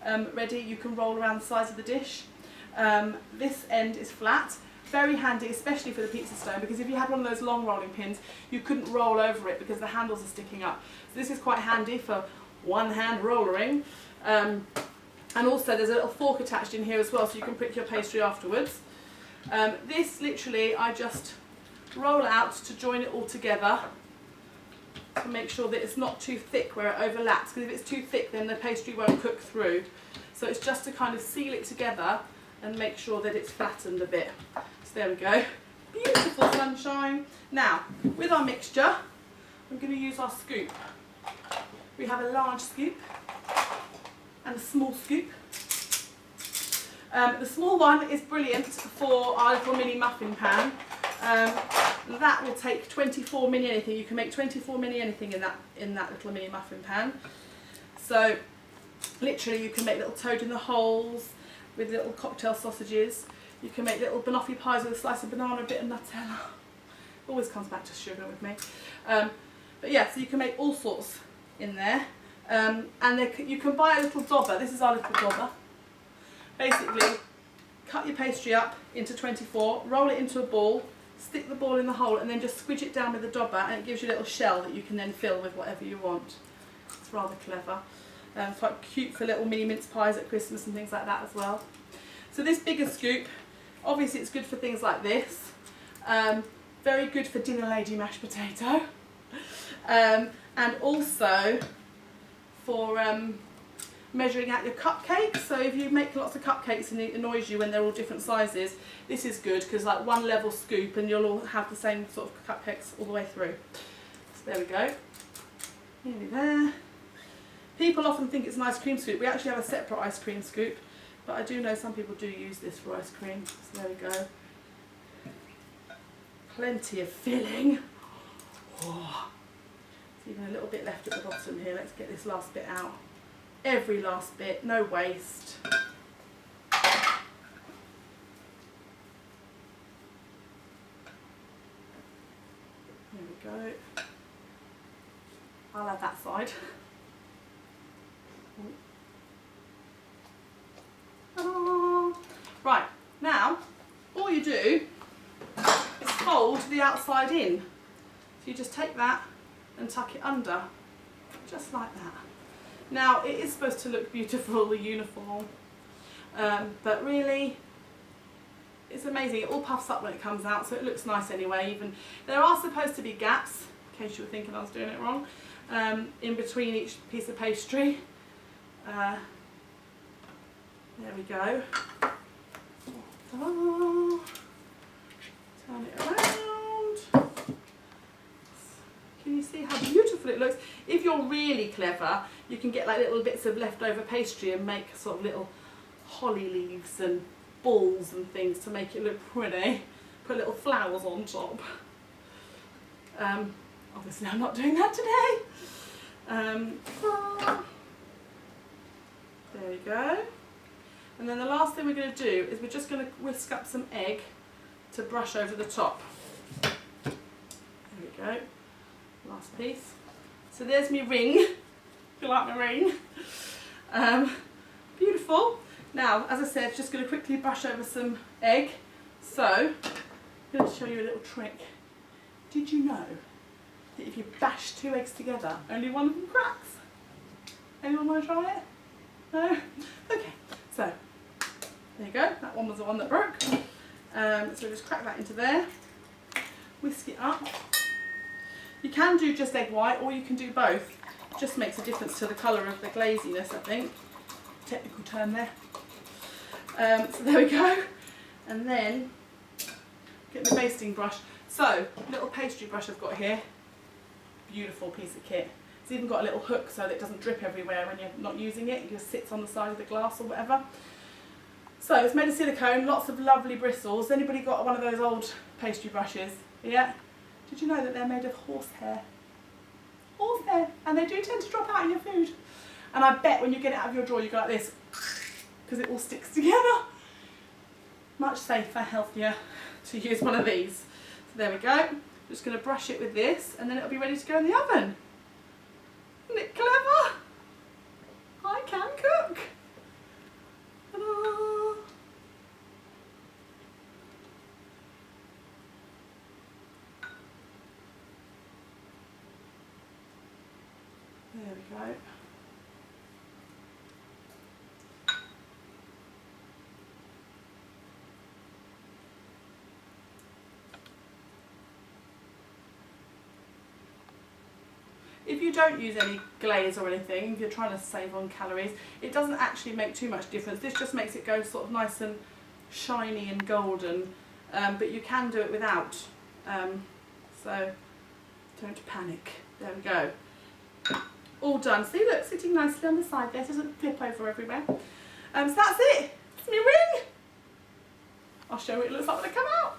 ready, you can roll around the sides of the dish. This end is flat. Very handy, especially for the pizza stone, because if you had one of those long rolling pins, you couldn't roll over it because the handles are sticking up. So this is quite handy for one-hand rollering. And also there's a little fork attached in here as well, so you can prick your pastry afterwards. This literally, I just roll out to join it all together to make sure that it's not too thick where it overlaps, because if it's too thick then the pastry won't cook through. So it's just to kind of seal it together and make sure that it's flattened a bit. So there we go. Beautiful sunshine. Now, with our mixture, I'm going to use our scoop. We have a large scoop and a small scoop. The small one is brilliant for our little mini muffin pan. That will take 24 mini anything. You can make 24 mini anything in that little mini muffin pan. So literally you can make little toad in the holes with little cocktail sausages. You can make little banoffee pies with a slice of banana, a bit of Nutella. Always comes back to sugar with me. But yeah, so you can make all sorts in there. And you can buy a little dobber. This is our little dobber. Basically, cut your pastry up into 24, roll it into a ball, stick the ball in the hole, and then just squidge it down with the dobber, and it gives you a little shell that you can then fill with whatever you want. It's rather clever. It's quite cute for little mini mince pies at Christmas and things like that as well. So this bigger scoop, obviously it's good for things like this. Very good for dinner lady mashed potato. And also for measuring out your cupcakes. So if you make lots of cupcakes and it annoys you when they're all different sizes, this is good because like one level scoop and you'll all have the same sort of cupcakes all the way through. So there we go. Nearly there. People often think it's an ice cream scoop. We actually have a separate ice cream scoop, but I do know some people do use this for ice cream. So there we go. Plenty of filling. Oh. There's even a little bit left at the bottom here. Let's get this last bit out. Every last bit, no waste. There we go. I'll have that side. Oh. Right, now all you do is fold the outside in. So you just take that and tuck it under, just like that. Now it is supposed to look beautiful, the uniform, but really it's amazing. It all puffs up when it comes out, so it looks nice anyway. Even there are supposed to be gaps, in case you were thinking I was doing it wrong, in between each piece of pastry. There we go. Oh, turn it around. Can you see how beautiful it looks? If you're really clever, you can get like little bits of leftover pastry and make sort of little holly leaves and balls and things to make it look pretty. Put little flowers on top. Obviously I'm not doing that today. There we go. And then the last thing we're going to do is we're just going to whisk up some egg to brush over the top. There we go. Last piece. So there's my ring. If you like my ring. Beautiful. Now, as I said, just going to quickly brush over some egg. So, I'm going to show you a little trick. Did you know that if you bash 2 eggs together, only one of them cracks? Anyone want to try it? No? Okay. So, there you go. That one was the one that broke. So just crack that into there. Whisk it up. You can do just egg white or you can do both. It just makes a difference to the colour of the glaziness, I think. Technical term there. So there we go. And then get the basting brush. So, little pastry brush I've got here. Beautiful piece of kit. It's even got a little hook so that it doesn't drip everywhere when you're not using it. It just sits on the side of the glass or whatever. So it's made of silicone, lots of lovely bristles. Anybody got one of those old pastry brushes? Yeah? Did you know that they're made of horsehair? Horsehair! And they do tend to drop out in your food. And I bet when you get it out of your drawer you go like this, because it all sticks together. Much safer, healthier to use one of these. So there we go. Just going to brush it with this and then it'll be ready to go in the oven. Isn't it clever? I can cook. go. If you don't use any glaze or anything, if you're trying to save on calories, it doesn't actually make too much difference. This just makes it go sort of nice and shiny and golden, but you can do it without. So don't panic. There we go. All done. See, look, sitting nicely on the side there, doesn't flip over everywhere. So that's it. It's my ring. I'll show you what it looks like when I come out.